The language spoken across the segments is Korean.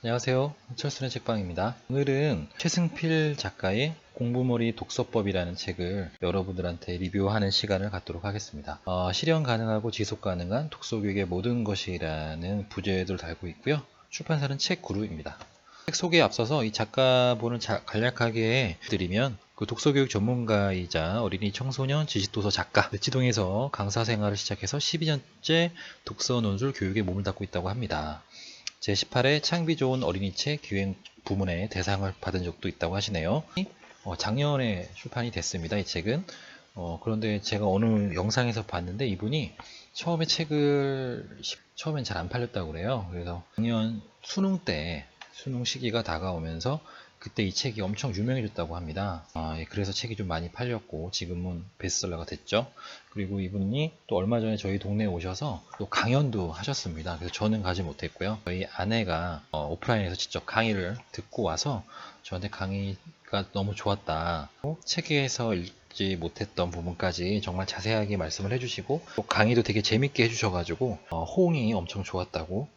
안녕하세요. 철수의 책방입니다. 오늘은 최승필 작가의 공부머리 독서법이라는 책을 여러분들한테 리뷰하는 시간을 갖도록 하겠습니다. 실현 가능하고 지속 가능한 독서교육의 모든 것이라는 부제를 달고 있고요. 출판사는 책그룹입니다. 책 소개에 앞서서 이 작가분을 간략하게 드리면 그 독서교육 전문가이자 어린이 청소년 지식도서 작가, 대치동에서 강사 생활을 시작해서 12년째 독서 논술 교육에 몸을 담고 있다고 합니다. 제18회 창비 좋은 어린이책 기획 부문의 대상을 받은 적도 있다고 하시네요. 작년에 출판이 됐습니다. 이 책은. 그런데 제가 어느 영상에서 봤는데 이분이 처음에 처음엔 잘 안 팔렸다고 그래요. 그래서 작년 수능 시기가 다가오면서 그때 이 책이 엄청 유명해졌다고 합니다. 그래서 책이 좀 많이 팔렸고 지금은 베스트셀러가 됐죠. 그리고 이분이 또 얼마 전에 저희 동네에 오셔서 또 강연도 하셨습니다. 그래서 저는 가지 못했고요. 저희 아내가 오프라인에서 직접 강의를 듣고 와서 저한테 강의가 너무 좋았다. 책에서 읽지 못했던 부분까지 정말 자세하게 말씀을 해주시고 또 강의도 되게 재밌게 해주셔가지고 호응이 엄청 좋았다고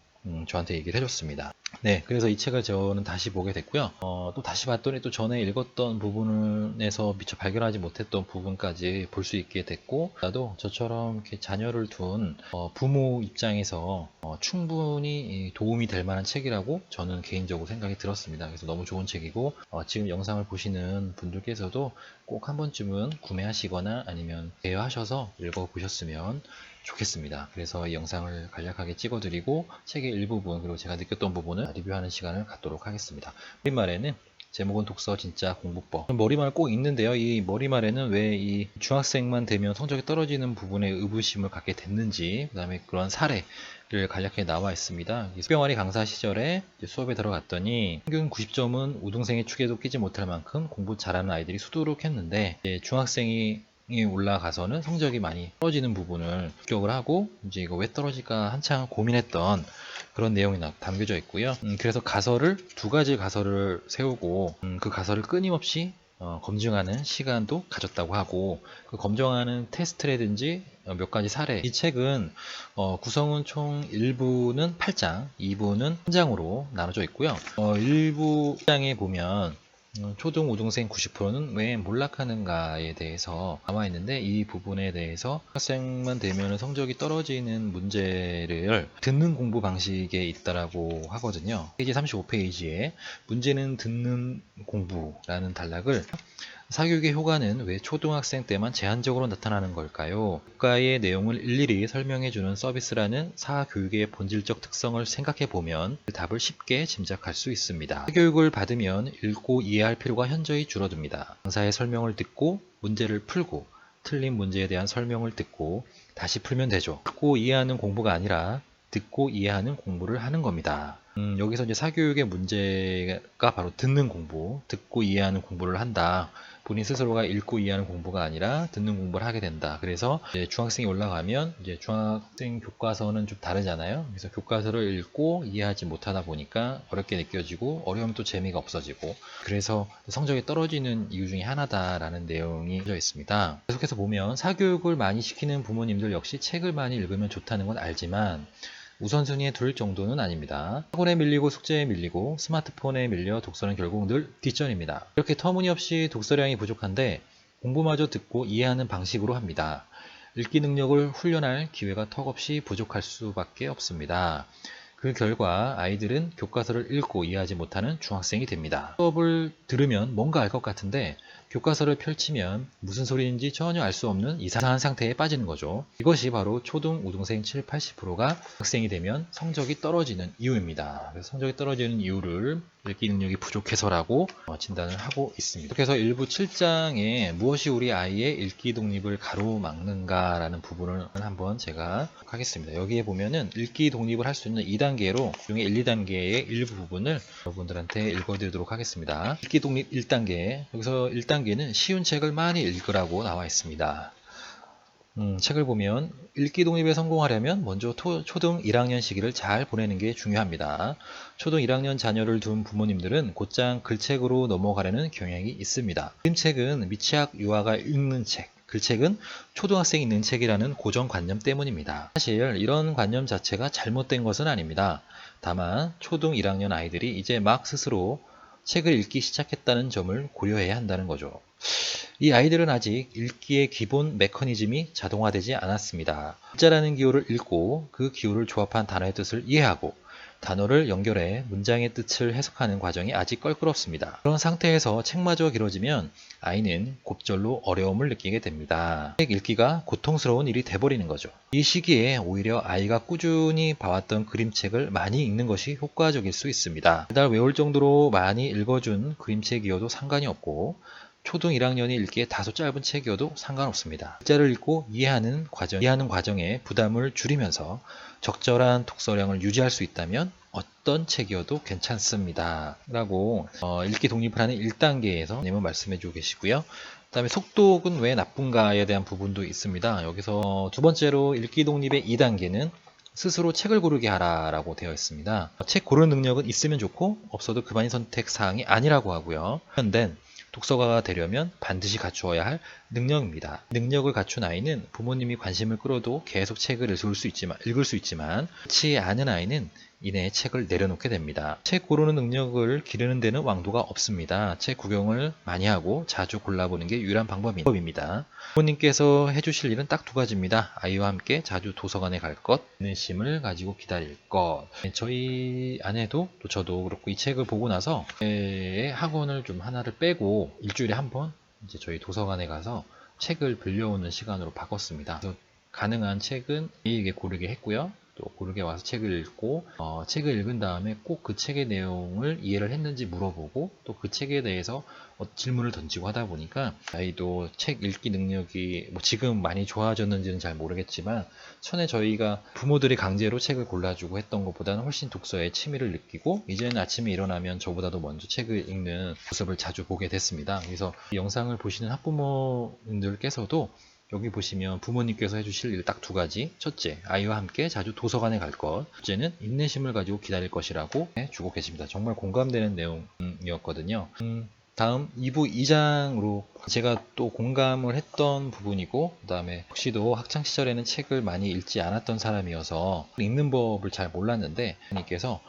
저한테 얘기를 해줬습니다. 네, 그래서 이 책을 저는 다시 보게 됐고요. 또 다시 봤더니 또 전에 읽었던 부분에서 미처 발견하지 못했던 부분까지 볼 수 있게 됐고, 나도 저처럼 이렇게 자녀를 둔 부모 입장에서 충분히 도움이 될 만한 책이라고 저는 개인적으로 생각이 들었습니다. 그래서 너무 좋은 책이고, 지금 영상을 보시는 분들께서도 꼭 한 번쯤은 구매하시거나 아니면 대여하셔서 읽어보셨으면 좋겠습니다. 그래서 이 영상을 간략하게 찍어드리고 책의 일부분 그리고 제가 느꼈던 부분을 리뷰하는 시간을 갖도록 하겠습니다. 머리말에는 제목은 독서 진짜 공부법. 머리말 꼭 읽는데요. 이 머리말에는 왜 이 중학생만 되면 성적이 떨어지는 부분에 의구심을 갖게 됐는지, 그 다음에 그런 사례를 간략하게 나와 있습니다. 수병아리 강사 시절에 수업에 들어갔더니 평균 90점은 우등생의 축에도 끼지 못할 만큼 공부 잘하는 아이들이 수두룩했는데 중학생이 올라가서는 성적이 많이 떨어지는 부분을 습격을 하고 이제 이거 왜 떨어질까 한창 고민했던 그런 내용이 담겨져 있고요. 그래서 두 가지 가설을 세우고 그 가설을 끊임없이 검증하는 시간도 가졌다고 하고 그 검증하는 테스트라든지 몇 가지 사례. 이 책은 구성은 총 1부는 8장, 2부는 1장으로 나눠져 있고요. 1부 장에 보면 초등 우등생 90%는 왜 몰락하는가에 대해서 나와 있는데 이 부분에 대해서 학생만 되면 성적이 떨어지는 문제를 듣는 공부 방식에 있다라고 하거든요. 페이지 35페이지에 문제는 듣는 공부라는 단락을 사교육의 효과는 왜 초등학생 때만 제한적으로 나타나는 걸까요? 교과의 내용을 일일이 설명해주는 서비스라는 사교육의 본질적 특성을 생각해보면 그 답을 쉽게 짐작할 수 있습니다. 사교육을 받으면 읽고 이해할 필요가 현저히 줄어듭니다. 강사의 설명을 듣고 문제를 풀고 틀린 문제에 대한 설명을 듣고 다시 풀면 되죠. 듣고 이해하는 공부가 아니라 듣고 이해하는 공부를 하는 겁니다. 여기서 이제 사교육의 문제가 바로 듣는 공부, 듣고 이해하는 공부를 한다. 본인 스스로가 읽고 이해하는 공부가 아니라 듣는 공부를 하게 된다. 그래서 이제 중학생이 올라가면 이제 중학생 교과서는 좀 다르잖아요. 그래서 교과서를 읽고 이해하지 못하다 보니까 어렵게 느껴지고 어려우면 또 재미가 없어지고 그래서 성적이 떨어지는 이유 중에 하나다라는 내용이 되어 있습니다. 계속해서 보면 사교육을 많이 시키는 부모님들 역시 책을 많이 읽으면 좋다는 건 알지만 우선순위에 둘 정도는 아닙니다. 학원에 밀리고 숙제에 밀리고 스마트폰에 밀려 독서는 결국 늘 뒷전입니다. 이렇게 터무니없이 독서량이 부족한데 공부마저 듣고 이해하는 방식으로 합니다. 읽기 능력을 훈련할 기회가 턱없이 부족할 수밖에 없습니다. 그 결과 아이들은 교과서를 읽고 이해하지 못하는 중학생이 됩니다. 수업을 들으면 뭔가 알 것 같은데 교과서를 펼치면 무슨 소리인지 전혀 알 수 없는 이상한 상태에 빠지는 거죠. 이것이 바로 초등 우등생 7, 80%가 학생이 되면 성적이 떨어지는 이유입니다. 그래서 성적이 떨어지는 이유를 읽기 능력이 부족해서라고 진단을 하고 있습니다. 그래서 일부 7장에 무엇이 우리 아이의 읽기 독립을 가로막는가 라는 부분을 한번 제가 하겠습니다. 여기에 보면은 읽기 독립을 할 수 있는 2단계로 중에 1, 2단계의 일부 부분을 여러분들한테 읽어드리도록 하겠습니다. 읽기 독립 1단계, 여기서 1단계는 쉬운 책을 많이 읽으라고 나와 있습니다. 책을 보면 읽기 독립에 성공하려면 먼저 초등 1학년 시기를 잘 보내는 게 중요합니다. 초등 1학년 자녀를 둔 부모님들은 곧장 글책으로 넘어가려는 경향이 있습니다. 그림책은 미취학 유아가 읽는 책, 글책은 초등학생이 읽는 책이라는 고정관념 때문입니다. 사실 이런 관념 자체가 잘못된 것은 아닙니다. 다만 초등 1학년 아이들이 이제 막 스스로 책을 읽기 시작했다는 점을 고려해야 한다는 거죠. 이 아이들은 아직 읽기의 기본 메커니즘이 자동화되지 않았습니다. 글자라는 기호를 읽고 그 기호를 조합한 단어의 뜻을 이해하고 단어를 연결해 문장의 뜻을 해석하는 과정이 아직 껄끄럽습니다. 그런 상태에서 책마저 길어지면 아이는 곧절로 어려움을 느끼게 됩니다. 책 읽기가 고통스러운 일이 돼버리는 거죠. 이 시기에 오히려 아이가 꾸준히 봐왔던 그림책을 많이 읽는 것이 효과적일 수 있습니다. 매달 외울 정도로 많이 읽어준 그림책이어도 상관이 없고 초등 1학년이 읽기에 다소 짧은 책이어도 상관없습니다. 글자를 읽고 이해하는 과정에 부담을 줄이면서 적절한 독서량을 유지할 수 있다면 어떤 책이어도 괜찮습니다. 라고 읽기 독립을 하는 1단계에서 님은 말씀해 주고 계시고요. 그 다음에 속독은 왜 나쁜가에 대한 부분도 있습니다. 여기서 두 번째로 읽기 독립의 2단계는 스스로 책을 고르게 하라라고 되어 있습니다. 책 고르는 능력은 있으면 좋고 없어도 그만인 선택사항이 아니라고 하고요. 현대는 독서가가 되려면 반드시 갖추어야 할 능력입니다. 능력을 갖춘 아이는 부모님이 관심을 끌어도 계속 책을 읽을 수 있지만 그렇지 않은 아이는 이내 책을 내려놓게 됩니다. 책 고르는 능력을 기르는 데는 왕도가 없습니다. 책 구경을 많이 하고 자주 골라보는 게 유일한 방법입니다. 부모님께서 해주실 일은 딱 두 가지입니다. 아이와 함께 자주 도서관에 갈 것, 인내심을 가지고 기다릴 것. 저희 아내도 또 저도 그렇고 이 책을 보고 나서 학원을 좀 하나를 빼고 일주일에 한 번 이제 저희 도서관에 가서 책을 빌려오는 시간으로 바꿨습니다. 그래서 가능한 책은 아이에게 고르게 했고요. 또 고르게 와서 책을 읽고 책을 읽은 다음에 꼭 그 책의 내용을 이해를 했는지 물어보고 또 그 책에 대해서 질문을 던지고 하다 보니까 아이도 책 읽기 능력이 지금 많이 좋아졌는지는 잘 모르겠지만 전에 저희가 부모들이 강제로 책을 골라주고 했던 것보다는 훨씬 독서에 취미를 느끼고 이제는 아침에 일어나면 저보다도 먼저 책을 읽는 모습을 자주 보게 됐습니다. 그래서 이 영상을 보시는 학부모님들께서도 여기 보시면 부모님께서 해주실 일 딱 두 가지. 첫째, 아이와 함께 자주 도서관에 갈 것. 둘째는 인내심을 가지고 기다릴 것이라고 해주고 계십니다. 정말 공감되는 내용이었거든요. 다음 2부 2장으로 제가 또 공감을 했던 부분이고 그 다음에 혹시도 학창시절에는 책을 많이 읽지 않았던 사람이어서 읽는 법을 잘 몰랐는데 부모님께서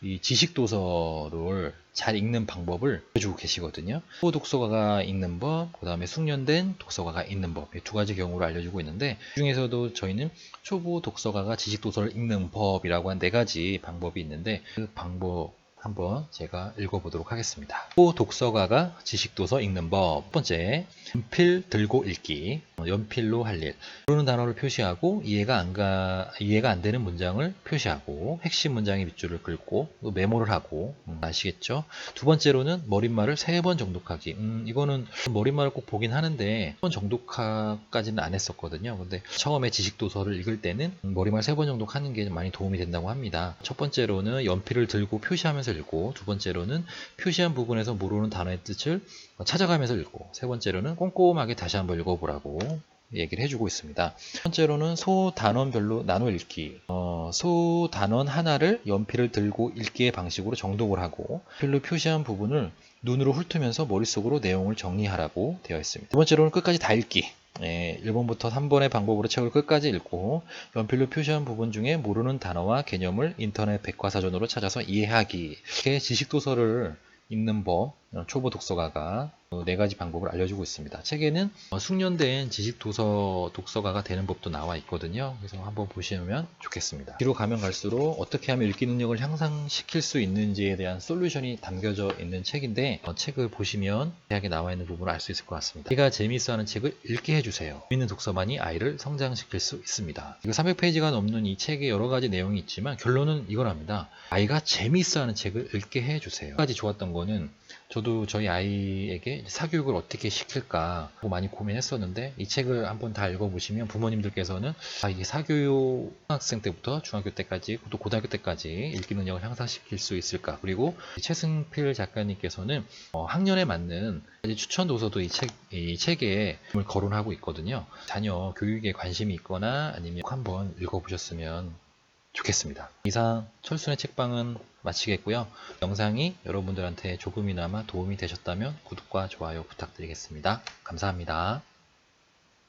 이 지식도서를 잘 읽는 방법을 보여주고 계시거든요. 초보 독서가가 읽는 법, 그 다음에 숙련된 독서가가 읽는 법, 이 두 가지 경우를 알려주고 있는데 그 중에서도 저희는 초보 독서가가 지식도서를 읽는 법이라고 한 4가지 방법이 있는데 그 방법 한번 제가 읽어보도록 하겠습니다. 초보 독서가가 지식도서 읽는 법. 첫 번째, 연필 들고 읽기. 연필로 할 일. 모르는 단어를 표시하고 이해가 안 되는 문장을 표시하고 핵심 문장의 밑줄을 긁고 또 메모를 하고 아시겠죠? 두 번째로는 머릿말을 3번 정독하기. 이거는 머릿말을 꼭 보긴 하는데 3번 정독까지는 안 했었거든요. 근데 처음에 지식도서를 읽을 때는 머릿말 3번 정독하는 게 많이 도움이 된다고 합니다. 첫 번째로는 연필을 들고 표시하면서 읽고 두 번째로는 표시한 부분에서 모르는 단어의 뜻을 찾아가면서 읽고 세 번째로는 꼼꼼하게 다시 한번 읽어보라고 얘기를 해주고 있습니다. 첫 번째로는 소단원별로 나눠 읽기. 소단원 하나를 연필을 들고 읽기의 방식으로 정독을 하고 연필로 표시한 부분을 눈으로 훑으면서 머릿속으로 내용을 정리하라고 되어 있습니다. 두 번째로는 끝까지 다 읽기. 1번부터 3번의 방법으로 책을 끝까지 읽고 연필로 표시한 부분 중에 모르는 단어와 개념을 인터넷 백과사전으로 찾아서 이해하기. 이렇게 지식도서를 읽는 법, 초보 독서가가 4가지 방법을 알려주고 있습니다. 책에는 숙련된 독서가가 되는 법도 나와 있거든요. 그래서 한번 보시면 좋겠습니다. 뒤로 가면 갈수록 어떻게 하면 읽기 능력을 향상시킬 수 있는지에 대한 솔루션이 담겨져 있는 책인데 책을 보시면 대학에 나와 있는 부분을 알 수 있을 것 같습니다. 아이가 재미있어하는 책을 읽게 해주세요. 재밌는 독서만이 아이를 성장시킬 수 있습니다. 이거 300페이지가 넘는 이 책에 여러 가지 내용이 있지만 결론은 이거랍니다. 아이가 재미있어하는 책을 읽게 해주세요. 한 가지 좋았던 거는 저도 저희 아이에게 사교육을 어떻게 시킬까 많이 고민했었는데 이 책을 한번 다 읽어보시면 부모님들께서는 이게 사교육 학생 때부터 중학교 때까지 또 고등학교 때까지 읽기 능력을 향상시킬 수 있을까. 그리고 최승필 작가님께서는 학년에 맞는 추천 도서도 이 책에 거론하고 있거든요. 자녀 교육에 관심이 있거나 아니면 꼭 한번 읽어보셨으면 좋겠습니다. 이상 철순의 책방은 마치겠고요. 영상이 여러분들한테 조금이나마 도움이 되셨다면 구독과 좋아요 부탁드리겠습니다. 감사합니다.